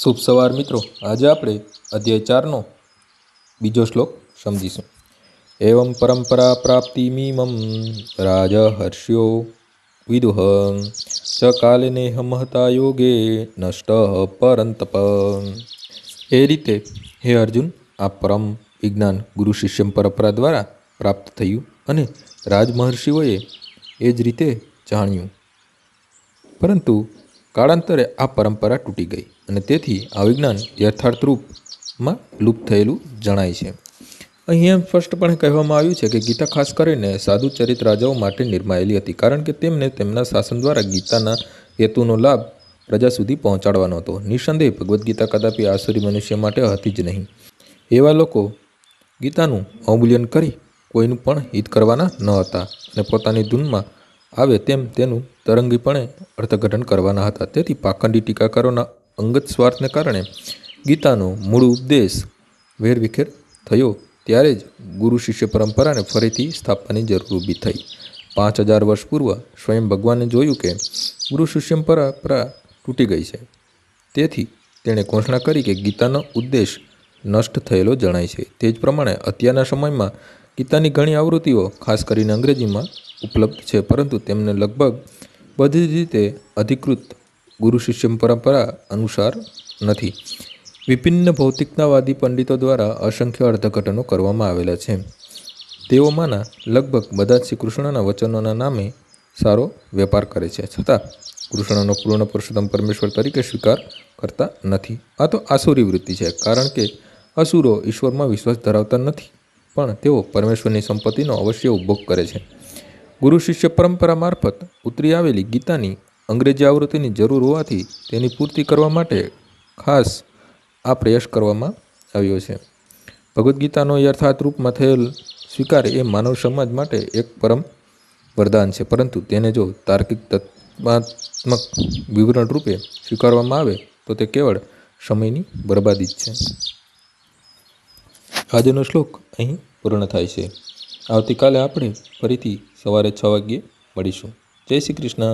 શુભ સવાર મિત્રો। આજે આપણે અધ્યાય 4નો બીજો શ્લોક સમજીશું। એવં પરંપરા પ્રાપ્તિમીમં રાજહર્ષ્યો વિદુહ ચ કાલેનેહ મહતા યોગે નષ્ટ પરંતપ। એ રીતે હે અર્જુન, આ પરમ વિજ્ઞાન ગુરુ શિષ્ય પરંપરા દ્વારા પ્રાપ્ત થયું અને રાજમહર્ષિઓએ એ જ રીતે જાણ્યું, પરંતુ કાળાંતરે આ પરંપરા તૂટી ગઈ અને તેથી આ વિજ્ઞાન યથાર્થ રૂપમાં લુપ્ત થયેલું જણાય છે। અહીં એમ સ્પષ્ટપણે કહેવામાં આવ્યું છે કે ગીતા ખાસ કરીને સાધુ ચરિત રાજાઓ માટે નિર્માયેલી હતી, કારણ કે તેમને તેમના શાસન દ્વારા ગીતાના હેતુનો લાભ પ્રજા સુધી પહોંચાડવાનો હતો। નિઃસંદેહ ભગવદ્ ગીતા કદાપી આસુરી મનુષ્ય માટે હતી જ નહીં। એવા લોકો ગીતાનું અવમૂલ્યન કરી કોઈનું પણ હિત કરવાના ન હતા અને પોતાની ધૂનમાં આવે તેમ તેનું તરંગીપણે અર્થઘટન કરવાના હતા। તેથી પાખંડી ટીકાકારોના અંગત સ્વાર્થને કારણે ગીતાનો મૂળ ઉપદેશ વેરવિખેર થયો, ત્યારે જ ગુરુ શિષ્ય પરંપરાને ફરીથી સ્થાપવાની જરૂર ઊભી થઈ। 5000 વર્ષ પૂર્વ સ્વયં ભગવાને જોયું કે ગુરુ શિષ્ય પરંપરા તૂટી ગઈ છે, તેથી તેણે ઘોષણા કરી કે ગીતાનો ઉદ્દેશ નષ્ટ થયેલો જણાય છે। તે જ પ્રમાણે અત્યારના સમયમાં ગીતાની ઘણી આવૃત્તિઓ ખાસ કરીને અંગ્રેજીમાં ઉપલબ્ધ છે, પરંતુ તેમને લગભગ બધી જ રીતે અધિકૃત ગુરુ શિષ્ય પરંપરા અનુસાર નથી। વિભિન્ન ભૌતિકતાવાદી પંડિતો દ્વારા અસંખ્ય અર્થઘટનો કરવામાં આવેલા છે। તેઓમાંના લગભગ બધા જ શ્રી કૃષ્ણના વચનોના નામે સારો વેપાર કરે છે, છતાં કૃષ્ણનો પૂર્ણ પુરુષોત્તમ પરમેશ્વર તરીકે સ્વીકાર કરતા નથી। આ તો આસુરી વૃત્તિ છે, કારણ કે અસુરો ઈશ્વરમાં વિશ્વાસ ધરાવતા નથી, પણ તેઓ પરમેશ્વરની સંપત્તિનો અવશ્ય ઉપભોગ કરે છે। ગુરુ શિષ્ય પરંપરા મારફત ઉતરી આવેલી ગીતાની અંગ્રેજી આવૃત્તિની જરૂર હોવાથી તેની પૂર્તિ કરવા માટે ખાસ આ પ્રયાસ કરવામાં આવ્યો છે। ભગવદ્ ગીતાનો યથાર્થ રૂપમાં થયેલ સ્વીકાર એ માનવ સમાજ માટે એક પરમ વરદાન છે, પરંતુ તેને જો તાર્કિક તત્વાત્મક વિવરણ રૂપે સ્વીકારવામાં આવે તો તે કેવળ સમયની બરબાદી જ છે। આજનો શ્લોક અહીં પૂર્ણ થાય છે। આવતીકાલે આપણે ફરીથી સવારે 6 વાગ્યે મળીશું। જય શ્રી કૃષ્ણ।